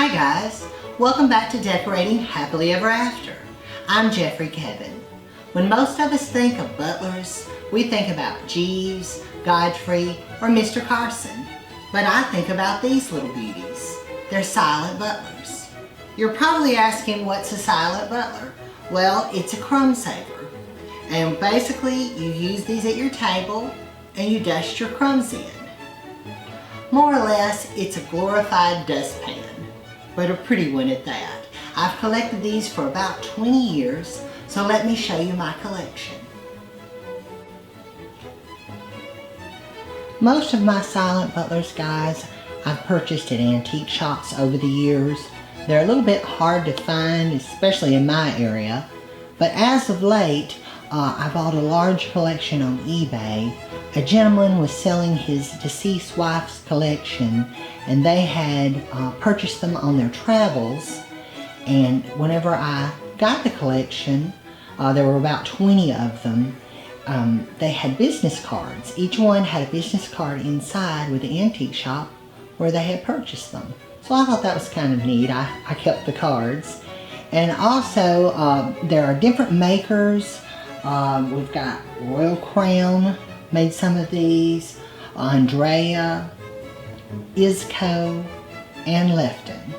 Hi guys, welcome back to Decorating Happily Ever After. I'm Jeffrey Kevin. When most of us think of butlers, we think about Jeeves, Godfrey, or Mr. Carson. But I think about these little beauties. They're silent butlers. You're probably asking, what's a silent butler? Well, it's a crumb saver. And basically, you use these at your table and you dust your crumbs in. More or less, it's a glorified dustpan, but a pretty one at that. I've collected these for about 20 years, so let me show you my collection. Most of my silent butlers, guys, I've purchased at antique shops over the years. They're a little bit hard to find, especially in my area, but as of late, I bought a large collection on eBay. A gentleman was selling his deceased wife's collection, and they had purchased them on their travels. And whenever I got the collection, there were about 20 of them. They had business cards. Each one had a business card inside with the antique shop where they had purchased them. So I thought that was kind of neat. I kept the cards. And also, there are different makers. We've got Royal Crown made some of these, Andrea, Isco, and Lefton.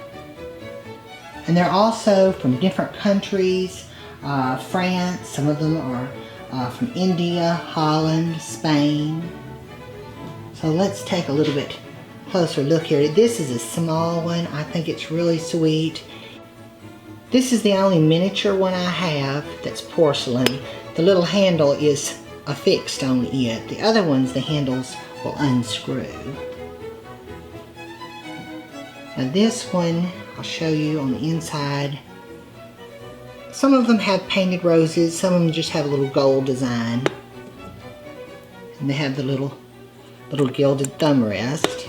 And they're also from different countries, France, some of them are from India, Holland, Spain. So let's take a little bit closer look here. This is a small one. I think it's really sweet. This is the only miniature one I have that's porcelain. The little handle is affixed on it. The other ones, the handles will unscrew. Now this one, I'll show you on the inside. Some of them have painted roses, some of them just have a little gold design. And they have the little gilded thumb rest.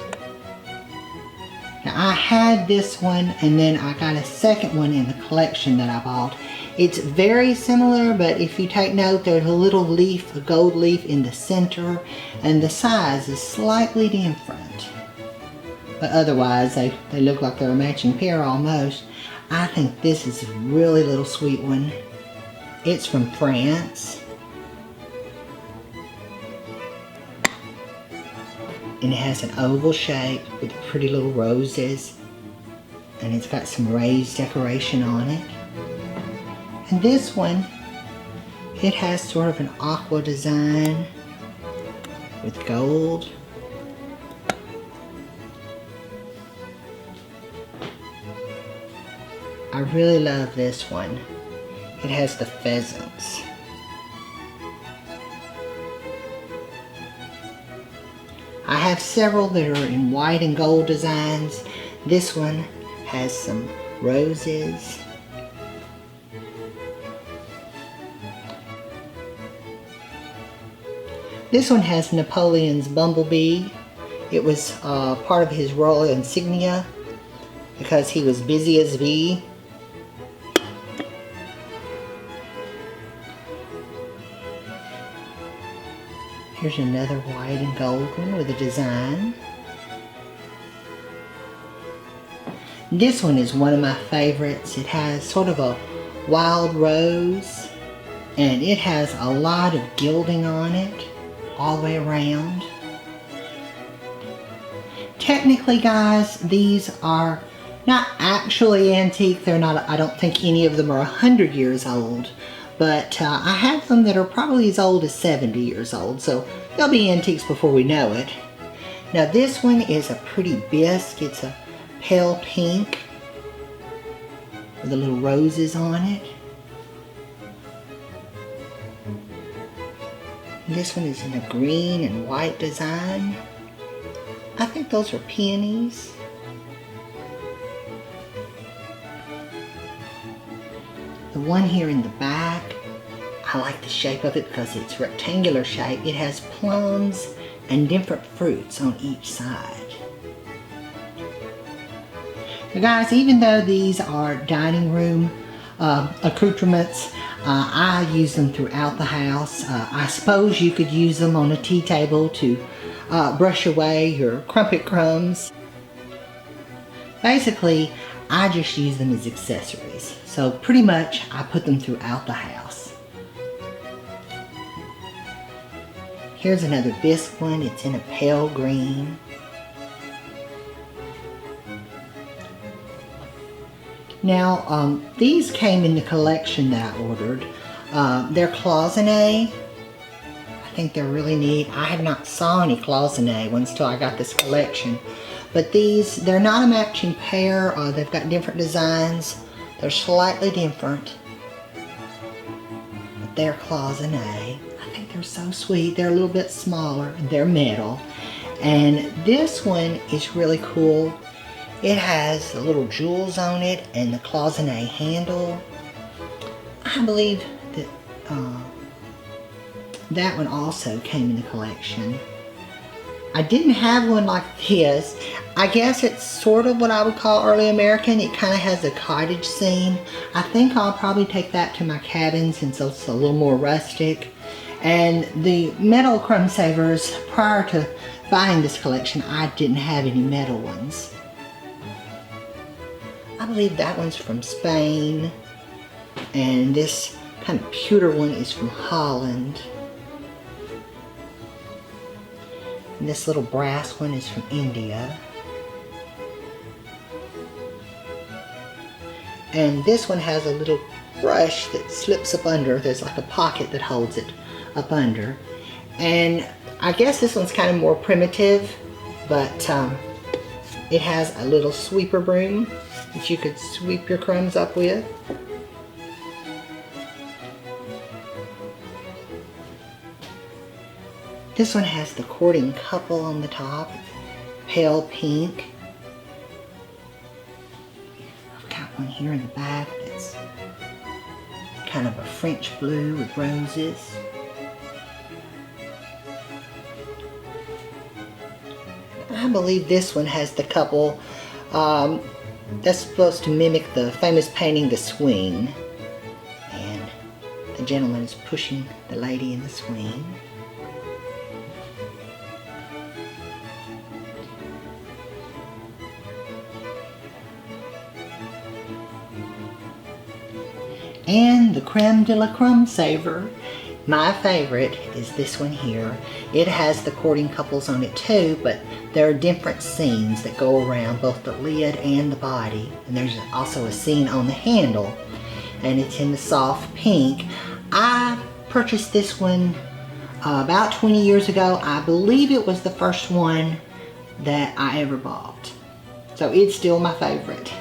Now I had this one, and then I got a second one in the collection that I bought. It's very similar, but if you take note, there's a little leaf, a gold leaf in the center, and the size is slightly different. But otherwise, they look like they're a matching pair almost. I think this is a really little sweet one. It's from France. And it has an oval shape with pretty little roses. And it's got some raised decoration on it. And this one, it has sort of an aqua design with gold. I really love this one. It has the pheasants. I have several that are in white and gold designs. This one has some roses. This one has Napoleon's bumblebee. It was part of his royal insignia because he was busy as bee. Here's another white and gold one with a design. This one is one of my favorites. It has sort of a wild rose, and it has a lot of gilding on it all the way around. Technically, guys, these are not actually antique. They're not, I don't think any of them are 100 years old, but I have them that are probably as old as 70 years old, so they'll be antiques before we know it. Now this one is a pretty bisque. It's a pale pink with the little roses on it. This one is in a green and white design. I think those are peonies. The one here in the back, I like the shape of it because it's rectangular shape. It has plums and different fruits on each side. Now guys, even though these are dining room accoutrements, I use them throughout the house. I suppose you could use them on a tea table to brush away your crumpet crumbs. Basically, I just use them as accessories. So pretty much I put them throughout the house. Here's another bisque one. It's in a pale green. Now, these came in the collection that I ordered. They're cloisonne. I think they're really neat. I had not saw any cloisonne ones till I got this collection. But these, they're not a matching pair. They've got different designs. They're slightly different. But they're cloisonne. I think they're so sweet. They're a little bit smaller. They're metal. And this one is really cool. It has the little jewels on it and the cloisonne handle. I believe that that one also came in the collection. I didn't have one like this. I guess it's sort of what I would call early American. It kind of has a cottage scene. I think I'll probably take that to my cabin since it's a little more rustic. And the metal Crumb Savers, prior to buying this collection, I didn't have any metal ones. I believe that one's from Spain, and this kind of pewter one is from Holland. And this little brass one is from India. And this one has a little brush that slips up under. There's like a pocket that holds it up under. And I guess this one's kind of more primitive, but it has a little sweeper broom that you could sweep your crumbs up with. This one has the courting couple on the top, pale pink. I've got one here in the back that's kind of a French blue with roses. I believe this one has the couple. That's supposed to mimic the famous painting, The Swing. And the gentleman is pushing the lady in the swing. And the creme de la crumb saver. My favorite is this one here. It has the courting couples on it too, but there are different scenes that go around both the lid and the body. And there's also a scene on the handle, and it's in the soft pink. I purchased this one about 20 years ago. I believe it was the first one that I ever bought. So it's still my favorite.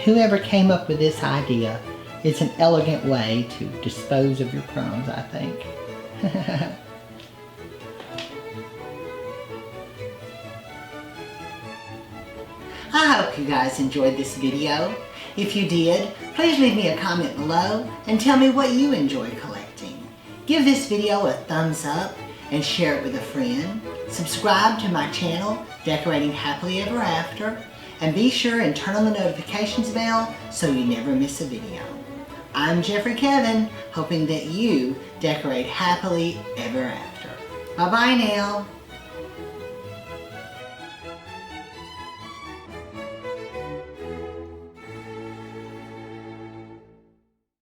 Whoever came up with this idea, it's an elegant way to dispose of your crumbs, I think. I hope you guys enjoyed this video. If you did, please leave me a comment below and tell me what you enjoy collecting. Give this video a thumbs up and share it with a friend. Subscribe to my channel, Decorating Happily Ever After. And be sure and turn on the notifications bell so you never miss a video. I'm Jeffrey Kevin, hoping that you decorate happily ever after. Bye-bye now.